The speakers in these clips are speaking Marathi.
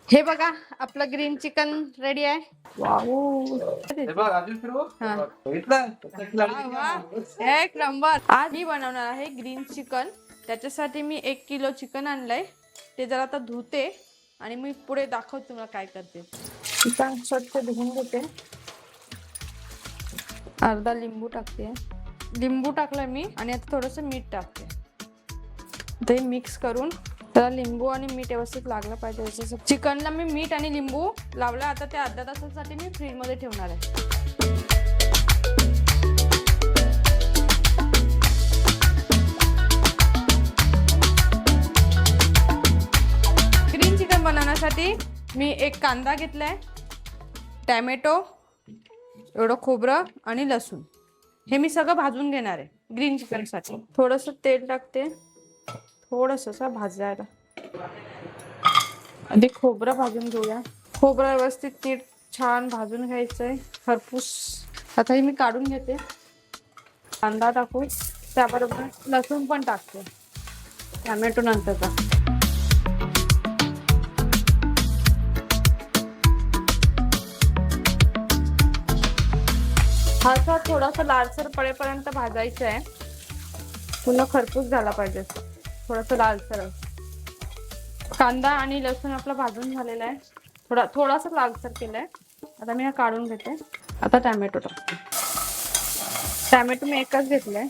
हे बघा आपलं ग्रीन चिकन रेडी आहे. वाव एक नंबर. आज मी बनवणार आहे ग्रीन चिकन. त्याच्यासाठी मी 1 किलो चिकन आणलंय. ते जरा आता धुते आणि मी पुढे दाखवते तुम्हाला काय करते. चिकन स्वच्छ धुवून घेते. अर्धा लिंबू टाकते. लिंबू टाकलं मी आणि आता थोडंसं मीठ टाकते. ते मिक्स करून त्याला लिंबू आणि मीठ व्यवस्थित लागलं पाहिजे. चिकनला मी मीठ आणि लिंबू लावलं. आता ते अर्ध्या तासासाठी मी फ्रीज मध्ये ठेवणार आहे. ग्रीन चिकन बनवण्यासाठी मी एक कांदा घेतलाय, टॅमॅटो, एवढं खोबरं आणि लसूण. हे मी सगळं भाजून घेणार आहे ग्रीन चिकन साठी. थोडंसं तेल टाकते, थोडंसं भाजायला. आधी खोबरं भाजून घेऊया. खोबरं व्यवस्थित नीट छान भाजून घ्यायचंय खरपूस. आता हे मी काढून घेते. कांदा टाकू, त्याबरोबर लसूण पण टाकते, टॅमॅटो नंतरचा. हा थोडासा लालसर पडेपर्यंत भाजायचं आहे. पुन्हा खरपूस झाला पाहिजे, थोडंसं लालसर. कांदा आणि लसूण आपला भाजून झालेला आहे. थोडासा लालसर केलाय. आता मी हा काढून घेते. आता टॅमॅटो टाकते. टॅमॅटो मी एकच घेतलाय.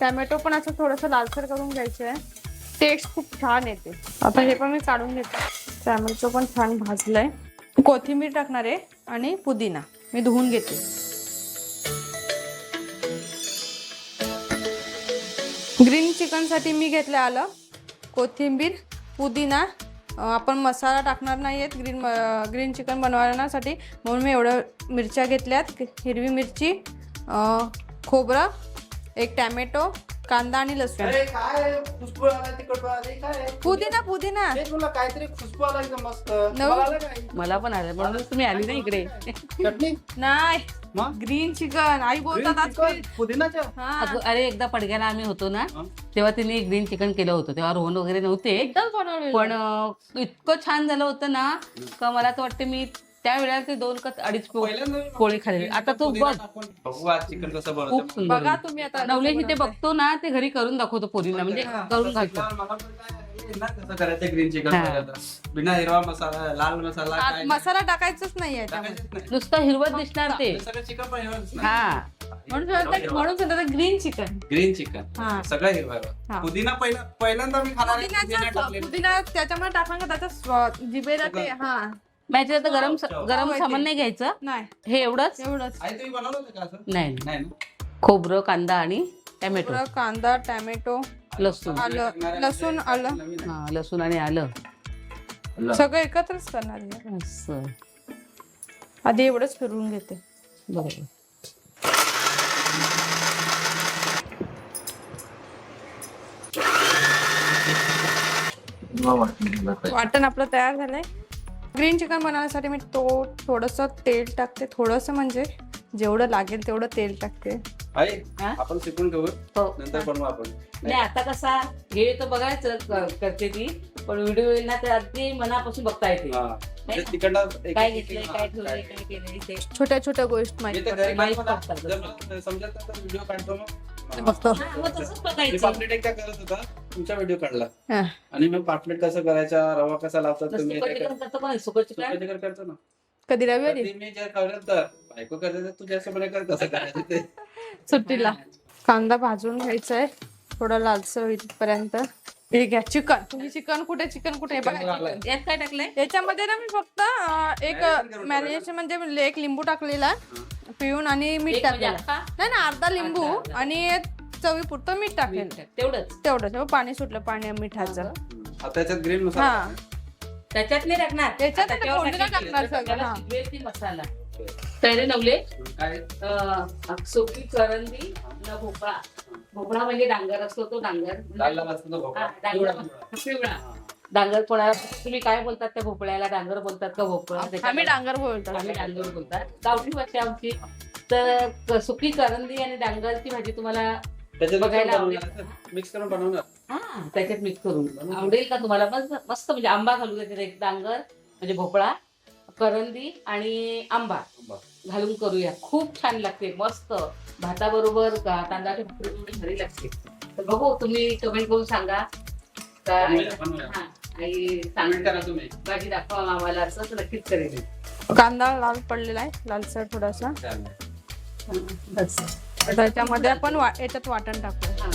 टॅमॅटो पण असं थोडंसं लालसर करून घ्यायचं आहे. टेस्ट खूप छान येते. आता हे पण मी काढून घेते. टॅमॅटो पण छान भाजलाय. कोथिंबीर टाकणार आहे आणि पुदिना मी धुवून घेते. ग्रीन चिकन साठी मी घेतलं आलं, कोथिंबीर, पुदिना. आपण मसाला टाकणार नाहीयेत ग्रीन चिकन बनवण्यासाठी, म्हणून मी एवढ्या मिरच्या घेतल्यात. हिरवी मिरची, खोबरं, एक टॅमॅटो, कांदा आणि लसूण. खुशबू आला, तिखट आला, पुदिना पुदिना तुला काहीतरी खुशबू आला एकदम मस्त. मला पण आलं, म्हणून तुम्ही आली ना इकडे. चटणी नाही, ग्रीन चिकन आई बोलतात आज. पुदिनाच्या. अरे एकदा पडग्याला आम्ही होतो ना, तेव्हा तिने ग्रीन चिकन केलं होतं. तेव्हा रोहन वगैरे नव्हते, एकदम बनवलेलं. पण इतकं छान झालं होतं ना का मला तर वाटतं मी त्यावेळेला ते 2 का 2.5 पोळी खाल्ली. आता तू बघ चिकन कसं खूप बनवतात सुंदर. बघा तुम्ही आता नवलेश इथे बघतो ना, ते घरी करून दाखवतो पोरींना, म्हणजे करून घालतो. कसं करायचं ग्रीन चिकन बिना हिरवा मसाला, लाल मसाला, काय मसाला टाकायचाच नाहीये. टाकायचंच नाही. नुसतं हिरवत दिसणार ते. सगळं चिकन पण हिरवंच ना. हा म्हणून सांगतात ग्रीन चिकन. ग्रीन चिकन हा. सगळं हिरवं. हा. पुदिना पहिल्यांदा मी खाणार आहे. पुदिना टाकलेला. पुदिना त्याच्यामुळे टाकणार का त्याचा जिभेला ते. हा माहिती आता गरम सामान नाही घ्यायचं. नाही, हे एवढंच. एवढंच. आई तुम्ही बनवलं होतं का असं? नाही, नाही ना. खोबरं, कांदा आणि टॅमॅटो, कांदा, टॅमॅटो, लसूण. लसूण, आलं. हा, लसूण आणि आलं सगळं एकत्रच करणार आहे. असं. आधी एवढंच फिरवून घेते. बरोबर. वाटण आपलं तयार झालंय. ग्रीन चिकन बनवण्यासाठी मी थोडंसं तेल टाकते. थोडंसं म्हणजे जेवढं लागेल तेवढं तेल टाकते. आई हा? आपण शिकून घेऊ, हो. नंतर बनवू आपण. नाही आता कसा हे तर बघायचं करते ती, पण व्हिडिओ येईल ना तर अगदी मनापासून बघता येते. हा. म्हणजे तिकडनं काय घेतलंय, काय ठेवलंय, काय केलंय ते छोट्या छोट्या गोष्ट मी माहिती तर घरी माहित बनवला. पडतात. जर मला समजत नाही तर व्हिडिओ काढतो मग. बघतो. हा, मग तसंच मी बघायचं. पापलेट एकदा करत होता, तुमचा व्हिडिओ काढला. हा. आणि मग पापलेट कसं करायचा, रवा कसा लावतात तुम्ही, सुकं चिकन करतो पण सुकं चिकन. सुकं चिकन करतो ना. कधी रविवारी कधी मी जर करत तर बायको करते तर तुझ्या समोर कर कसं करायचं ते. सुट्टीला. कांदा भाजून घ्यायचा आहे थोडा लालसर होईपर्यंत. हे घ्या चिकन. तुम्ही चिकन कुठे हे बघा चिकन. यात काय टाकलंय? याच्यामध्ये ना मी फक्त एक मॅरिनेशन म्हणजे एक लिंबू टाकलेला पिळून आणि मीठ एक म्हणजे टाकलेलं. अख्खा? नाही ना, अर्धा लिंबू अर्धा. आणि चवीपुरतं मीठ टाकलेलं. तेवढंच. तेवढं पाणी सुटलं, पाणी मिठाचं. आता त्याच्यात ग्रीन मसाला. हा. त्याच्यात नाही टाकणार. त्याच्यात आता नाही, तेव्हा फोडणीला टाकणार सगळं. त्याला हा. शिजवेल ती मसाला. तयारी नवले काय सोपी करंदी न भोपळा. भोपळा म्हणजे डांगर असतो, तो डांगर. लाल लाल असतो तो भोपळा. हा, डांगर. पिवळा. डांगर कोणाला तुम्ही काय बोलतात त्या भोपळ्याला? डांगर बोलतात का भोपळा? आम्ही डांगर बोलतो. आम्ही डांगर बोलतात. गावठी भाषा आमची. तर सुकी करंदी आणि डांगरची भाजी तुम्हाला त्याच्यात बघायला मिक्स करून बनवणार. हा त्याच्यात मिक्स करून आवडेल का तुम्हाला? मस्त म्हणजे आंबा घालू त्याच्यात, एक डांगर म्हणजे भोपळा, करंदी आणि आंबा घालून करूया. खूप छान लागते, मस्त भाताबरोबर तांदळाची भाकरी थोडी भारी लागते. तर बघू, तुम्ही कमेंट करून सांगा का हा, आई कमेंट करा सांगा तुम्ही. भाजी दाखवा आम्हाला, असं तर नक्कीच करेल. कांदा लाल पडलेला आहे, लालसर थोडासा. बस. त्याच्यामध्ये आपण याच्यात वाटण टाकू. हा.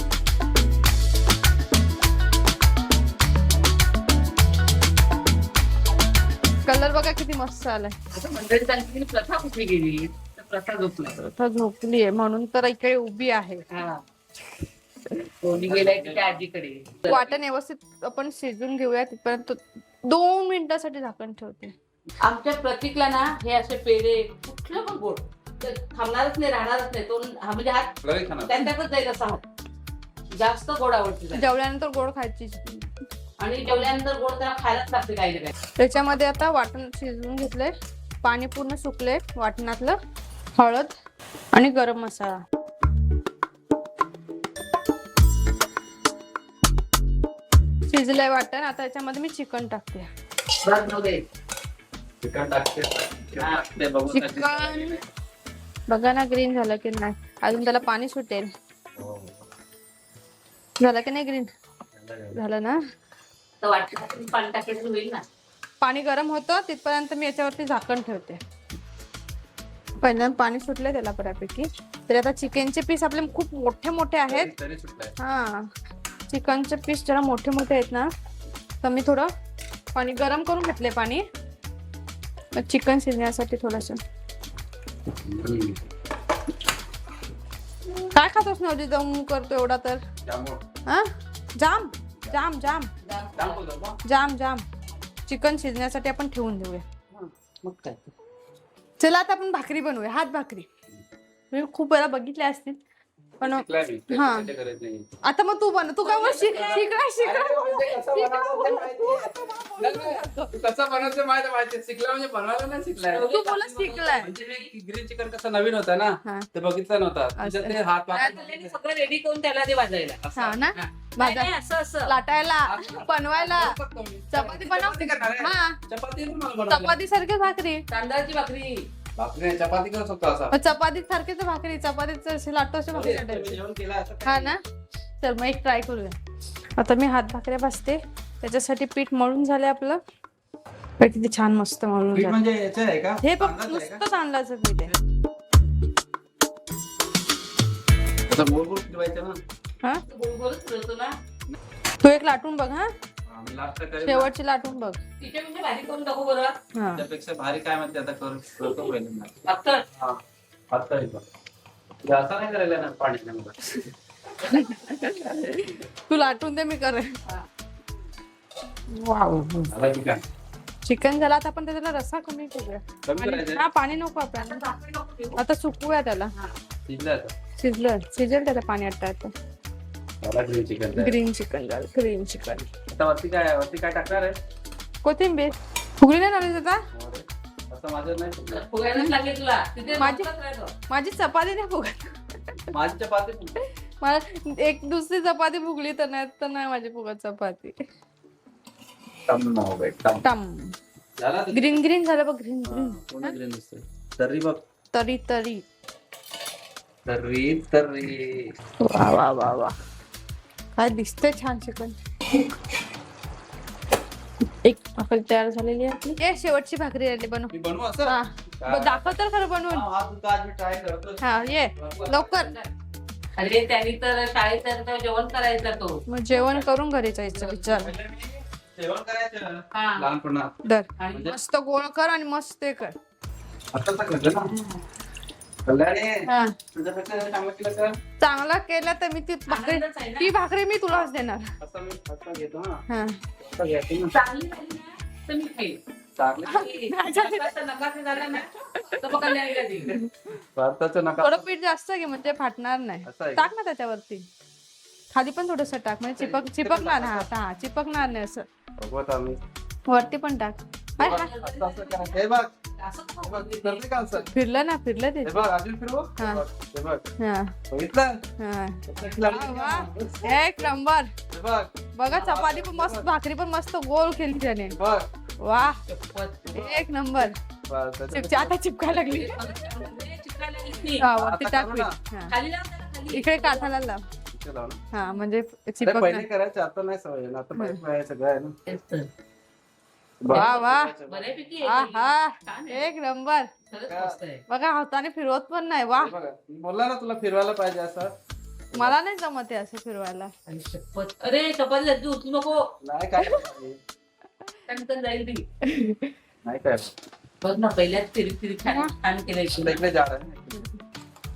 कलर बघा किती मस्त आलाय. आता मंडळी सांगते की प्रथा कुठे गेली, तर प्रथा झोपला. आता झोपली आहे म्हणून तर इकडे उभी आहे. हा, कोणी गेलाय तिच्या आजीकडे. वाटण व्यवस्थित आपण शिजून घेऊया, तिथपर्यंत 2 मिनिटासाठी झाकण ठेवते. आमच्या प्रतीकला ना हे असे पेढे कुठलं पण गोड तर थांबणारच नाही, राहणारच नाही. तो म्हणजे हात लगे खाणार. त्यांच्यातच जाईल असा हात. जास्त गोड आवडते त्याला. जेवल्यानंतर गोड खायची. आणि जेवल्यानंतर गोड त्याला खायलाच लागते काही ना काही. त्याच्यामध्ये आता वाटण शिजवून घेतलंय, पाणी पूर्ण सुकलंय वाटणातलं, हळद आणि गरम मसाला. शिजलंय वाटण, आता याच्यामध्ये मी चिकन टाकते. बस नव्हे. चिकन टाकते बघू. चिकन बघा ना ग्रीन झालं की नाही, अजून त्याला पाणी सुटेल. झालं की नाही ग्रीन? झालं ना. तर वाटलं पाणी टाकायचं होईल ना. पाणी गरम होतं तिथपर्यंत मी याच्यावरती झाकण ठेवते. पहिल्यांदा पाणी सुटलंय त्याला बऱ्यापैकी. तर आता चिकनचे पीस आपले खूप मोठे मोठे आहेत. तरी सुटलाय. हा, चिकनचे पीस जरा मोठे मोठे आहेत ना, तर मी थोडं पाणी गरम करून घेतले. पाणी चिकन शिजण्यासाठी थोडस. काय खातोस नवजी दम करतो एवढा तर? हा, जाम जाम जाम जाम जाम. चिकन शिजण्यासाठी आपण ठेवून देऊया. मग काय. चला आता आपण भाकरी बनवूया, हात भाकरी. मी खूप वेळा बघितल्या असतील पण हा. आता मग तू बनव. तू काय कसं बनवायचं माहिती शिकला म्हणजे बनवायला नाही शिकलाय. तू बोला शिकलाय. म्हणजे मी ग्रीन चिकन कसं नवीन होता ना, हा. ते बघितलं नव्हता. तुझ्या ते हात त्यांनी सगळं रेडी करून त्याला ते वाजायला. हा ना, नाही, नाही, असं असं लाटायला, बनवायला. चपाती बनवते का? हा, चपाती पण मला बनवायला. चपाती सारखीच भाकरी. तांदळाची भाकरी. भाकरी नाही, चपाती करू शकतो असा. चपाती सारखीच भाकरी, चपातीच लाटतो अशी भाकरी तुम्ही लाटायची. जेवण केलं असं हा काही ना. चल मग एक ट्राय करूया. आता मी हात भाकऱ्या भाजते. त्याच्यासाठी पीठ मळून झालंय आपलं. किती छान मस्त मळून पीठ झालं. म्हणजे याचं आहे का? हे फक्त तांदळाचं आहे का? नुसतं तांदळाचं पीठ आहे. असं गोल गोल फिरवायचं ना. हा, गोलगोलच फिरवतो ना. तू एक लाटून बघ. हा, आम्ही लास्ट करेल ना. शेवटची लाटून बघ. तिथे म्हणजे भाजी करून टाकू बरं. हा, त्यापेक्षा भारी काय म्हणते आता करतो पहिल्यांदा. फक्त हा, आता येतो. म्हणजे असं नाही करायला ना पाणी नाही. तू लाटून दे, मी करेन. वाव, झाला की काय? चिकन झाला. आता आपण त्याला रस्सा कमी करूया. कमी करायचं. हा, पाणी नको आपल्याला. भाकरी नको ठेवू. आता सुकवूया त्याला. शिजलं आता. शिजेल त्याला पाणी आता. झाला ग्रीन चिकन. ग्रीन चिकन झालं, ग्रीन चिकन. आता वरती काय टाकणार आहे? कोथिंबीर. फुगली नाही झाली आता. असं माझं नाही शिकलं. फुगायलाच लागेल तुला. तिथे माझी- नोकरच राहतो. माझी चपाती नाही फुगत. माझी चपाती मला एक दुसरी चपाती फुगली तर नाही माझी फुगत चपाती. टम. झाला ग्रीन ग्रीन झालं बघ. ग्रीन पूर्ण ग्रीन ग्रीन दिसतंय. तर्री बघ. तरी तरी. तर्री वा वा वा वा, काय दिसतंय छान चिकन. एक भाकरी तयार झालेली आहे आपली. ए, शेवटची भाकरी राहिली, बनव. मी बनवू असं? हा, दाखव तर खरं बनवून. हा, तू तर आज मी ट्राय करतो. हा, ये लवकर. अरे त्यांनी तर शाळेत तर जेवण करायचा तो. मग जेवण करून घरी जायचं विचार. पहिले मी जेवण करायचं हा. लहानपणात. दर आणि मस्त गोळ कर आणि मस्त ते कर. आता करतो ना. कल्याणी, हा, तुझ्यापेक्षा चांगलं केलं तर चांगला केला तर मी ती भाकरी, आनंदच आहे ना. ती भाकरी मी तुलाच देणार. असं मी असं घेतो ना. हा, असं घ्यायचं ना. चांगली झाली ना तर मी खाईल. चांगलं आणि नकाचं झालं ना तर मग कल्याणीला देईल. भारताचं नका. थोडं पीठ जास्त घे म्हणजे फाटणार नाही. असं आहे. टाक ना त्याच्यावरती. खाली पण थोडस टाक म्हणजे चिपकणार. हा, चिपकणार नाही असं. बघवत आम्ही. वरती पण टाक. हाय, हाय. असं असं करायचं. हे बघ. असं हे बघ, मी करते का असं? फिरलं ना, फिरलं ते. हे बघ, अजून फिरवू? हा. हे बघ. हा, बघितलं? हा. कसं खिलाडी वा, आहे? वा. एक नंबर. हे बघ. बघा चपाती पण मस्त, भाकरी पण मस्त गोल केली त्याने. हे बघ. वा शपथ. एक नंबर. आता चिपकायला लागली. चिकन लागली. हा वरती आता टाक करू ना. पीठ. हा. खाली लाव त्याला, खाली. इकडे काठाला लाव. इथे लाव ना. हा म्हणजे ते चिपक पहिले नाही. करायचं आता नाही सवय ना. आता पहिले सगळं आहे ना. तेच तर. वा वा. बऱ्यापैकी आहे हा तरी. हा छान आहे. एक नंबर. खरंच मस्त आहे. बघा हाताने फिरवत पण नाही. वा हे बघा, मी बोलला ना तुला फिरवायला पाहिजे असं. मला नाही जमत आहे असं फिरवायला. आणि शपथ. अरे चपाती जाती उचलू नको. नाही काय त्यानंतर जाईल ती. नाही काय बघ ना पहिल्याच फिरी फिरी छान छान केलंय. तुला इकडे जा रहा है.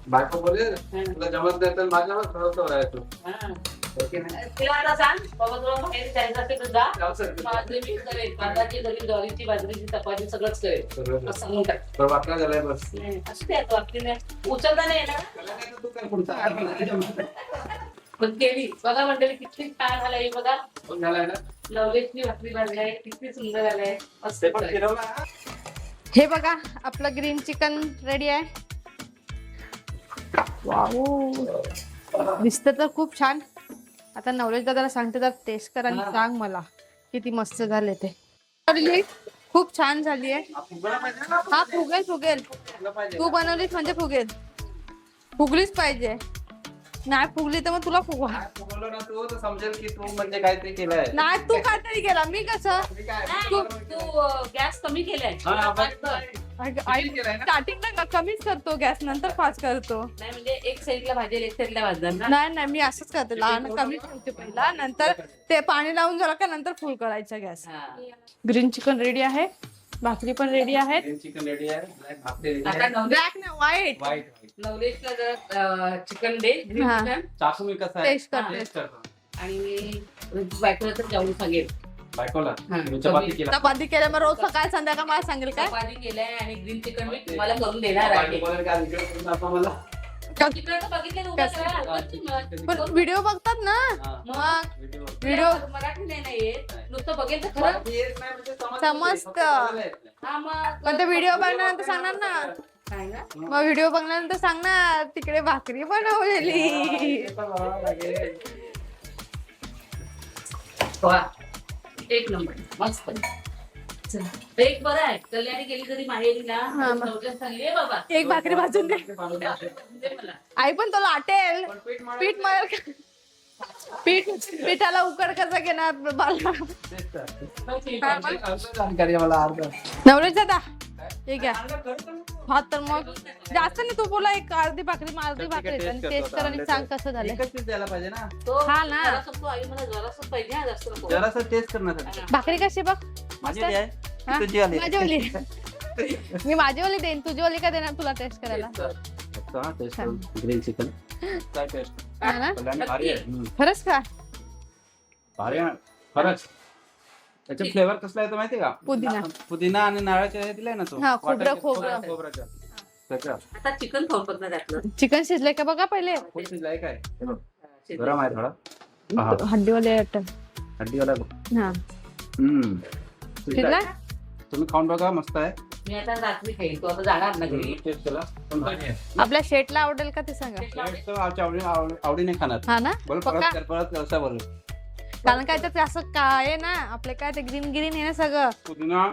बायको बोले तुला जमत नाही तर माझ्यावर थोडंसं राहायचो. हा. हो की नाही? तिला आता सांग बाबा तुला बाहेर जायचं असेल तर जा. जाऊ सर. माझे मी करेल कांदाची घरी ज्वारीची बाजरीची चपाती सगळंच करेल सगळं असं सांगून टाक. तर वाटला झालाय बस. नाही, असं ते वाटली नाही उचलता नाही येणार त्याला काय तर तू कर पुढचा. पण केली बघा मंडळी किती छान झालंय हे बघा. पण झालाय ना. लवलेशनी भाकरी बांधली आहे किती सुंदर झालंय मस्त ते पण फिरवला हा. हे बघा आपलं ग्रीन चिकन रेडी आहे. वाव दिसतं तर खूप छान. आता नवलेश दादाला सांगते तर टेस्ट कर आणि सांग मला किती मस्त झाले ते. खूप छान झाली आहे. हा, फुगला पाहिजे ना. हा फुगेल फुगेल. फुगला पाहिजे. तू बनवलीस म्हणजे फुगेल. फुगलीच पाहिजे. नाही फुगली तर मग तुला फुगवा. काय फुगवलं ना तू तर समजेल की तू म्हणजे काय ते केलंय. नाही तू काहीतरी केला मी कसं. मी काय तू गॅस कमी केलाय हा, मस्त. किती केलंय ना? स्टार्टिंगला कमीच करतो गॅस नंतर फास्ट करतो. नाही म्हणजे एक साईडला भाजेल एक साईडला भाजणार ना. नाही नाही मी असंच करते. लहान कमी ठेवते पहिला नंतर ते पाणी लावून झालं का नंतर फुल करायचा गॅस. हा. ग्रीन चिकन रेडी आहे. भाकरी पण रेडी आहेत. ग्रीन चिकन रेडी आहे. ब्लॅक भाकरी रेडी आता आहे. ब्लॅक ना व्हाईट. व्हाईट नवलेशला जरा चिकन दे ग्रीन हा. चिकन चाकू मी कसा आहे टेस्ट करते. टेस्ट करतो. आणि बायकोला तर जाऊन सांगेल बायकोला हा. मी चपाती केला. चपाती केल्या मग रोज सकाळ संध्याकाळ मला सांगेल काय. चपाती केलाय आणि ग्रीन चिकन मी तुम्हाला करून देणार आहे. बायको बोलेल का इकडे करून दाखव मला. तिकडे तर बघितलं उभं करा, आवडतं तुम्हाला. पण व्हिडिओ बघतात ना हा. मग व्हिडिओ. व्हिडिओ मराठी नाही येत नुसतं बघेल तर खरं. मराठी येत नाही म्हणजे समजतं. समजतं. फक्त बोलायला येत नाही. हा मग पण ते व्हिडिओ बघल्यानंतर सांगणार ना. काय ना मग व्हिडिओ बघल्यानंतर सांगणार तिकडे भाकरी बनवलेली. ते पण बघावं लागेल. वा. एक नंबर मस्त चला. एक बरं आहे कल्याणी गेली तरी माहेरी ना हा, मग. नवऱ्याला सांगेल, "ए बाबा एक भाकरी भाजून दे. दे मला." आई पण तो लाटेल. पण पीठ मळायचं पीठ मळेल का? पिठाला उकड कसं घेणार बाला. तेच तर. ठीक आहे. अर्ध जानकारी आहे मला अर्ध. नवरेश दादा हे घ्या अर्ध करतो ना तू. भात तर मग जास्त नाही. तू बोला एक अर्धी भाकरी अर्धी भाकरी ठीक आहे, आणि taste टेस्ट करतो कर आणि आता. सांग कसं झालंय. एकच पीस द्यायला पाहिजे ना. तो हा ना. जरासं तो आई मला जरासं पाहिजे हा, जास्त नको. जरासं टेस्ट करण्यासाठी. भाकरी कशी बघ माझी मस्त. जी आहे हा? तुझी आली. माझीवाली. मी माझीवाली देईन तुझीवाली का देणार तुला टेस्ट करायला. टेस्ट ग्रीन चिकन काय टेस्ट हा ना भारी आहे. खरंच का. भारी आहे खरंच. त्याचे फ्लेवर कसला येतो माहितीये का. पुदिना. पुदिना आणि नारळाच्या हे दिलाय ना तो. हा, खोबरं, वाटायचं, खोबरं. खोबऱ्याचं. त्याचं. आता चिकन खाऊन बघ ना त्यातलं चिकन शिजलंय का बघा पहिले. फुल शिजलाय काय हे बघ. शिजलं. गरम आहे थोडा. हा. हड्डीवाले वाटतं. हड्डीवाला आहे बघ. हा शिजलाय. शिजला. तुम्ही खाऊन बघा मस्त आहे. मी आता रात्री खाईल तू आता जाणार ना घरी टेस्ट केला पण भारी आहे. आपल्या शेटला आवडेल का ते सांगा. टेस्ट तर आमच्या आवडीने खाणार. हा ना बोल पक्का. परत व्यवसाय बोल. कारण काय तर ते असं काय आहे ना आपले काय ते ग्रीन ग्रीन आहे ना सगळं. पुदिना.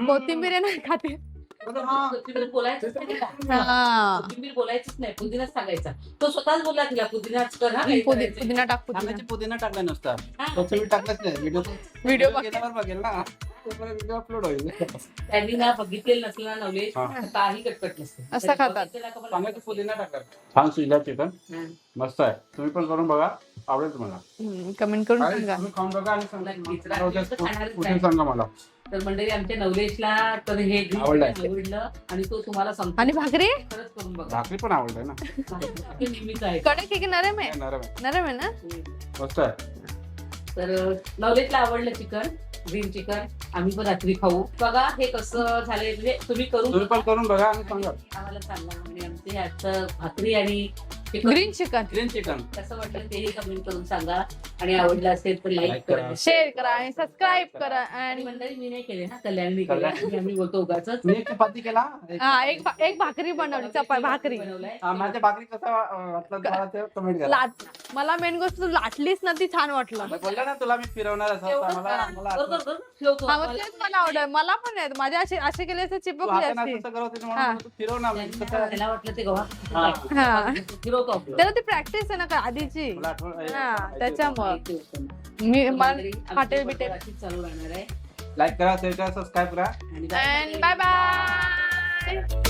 कोथिंबीर आहे ना खाते. हा. कोथिंबीर बोलायचंच नाही का? हा कोथिंबीर बोलायचंच नाही पुदिनाच सांगायचा तो स्वतःच बोलला तिला पुदिनाच कर हा काही करायचंय. पुदिना टाक पुदिना. टाकायची पुदिना टाकला नसता. हा. कोथिंबीर टाकलंच नाही. व्हिडिओ केल्यावर बघेल ना. व्हिडिओ अपलोड होईल. त्यांनी ना बघितलेलं नसलं ना नवलेश हा. तर काही कटकट नसते असं खातात. सांगायचं पुदिना टाकला. छान शिजला चिकन. मस्त आहे. तुम्ही पण करून बघा. आवडेल तुम्हाला. कमेंट करून काय? सांगा. तुम्ही खाऊन बघा आणि सांगा. नक्कीच. नवजात रात्री तर खाणारच कुठे आहे. सांगा मला. तर मंडळी आमच्या नवलेशला तर हे green आवडलंय. chicken आवडलं आणि तो तुम्हाला सांगतो आणि भाकरी खरंच करून बघा भाकरी पण आवडलंय ना. ते नेहमीच आहे कडक आहे की नरम आहे. काय नरम आहे. नरम आहे ना. मस्त आहे. तर नवलेशला आवडलं चिकन ग्रीन चिकन आम्ही पण रात्री खाऊ बघा हे कसं झालंय म्हणजे तुम्ही करून तुम्ही पण करून बघा आणि सांगा. आम्हाला सांगा म्हणजे आमचे ह्याचं भाकरी आणि ग्रीन चिकन ग्रीन चिकन कसं वाटलं तेही कमेंट करून सांगा आणि आवडलं असेल तर लाईक Like करा. करा. शेअर करा आणि सबस्क्राईब करा आणि आणि मंडळी मी नाही केले ना, कल्याणनी केलं. आम्ही बोलतो उगाच मी एक चपाती केला हा एक भाकरी बनवली भाकरी माझ्या भाकरी कसं वाटलं तुम्हाला ते कमेंट करा. मला मेन गोष्ट तू लाटलीस ना ती छान वाटलं मी बोललो ना तुला मी फिरवणार असं ठेवतो हा, मग तेच मला आवडलं मला पण आहे माझ्या असे केले असते तू चिपकली हाताने असती असं करत होती हा. म्हणून तू फिरव ना मी कसं त्याला वाटलं ते गव्हा हा. फिरवतो आपलं. त्याला ती प्रॅक्टिस आहे ना का आधीची तुला आठवण हा त्याच्यामुळं माहिती होतं. मी मंडळी, आमची हॉटेल बरोबर बिटेल अशीच चालू राहणार आहे लाईक करा शेअर करा सबस्क्राईब करा आणि बाय बाय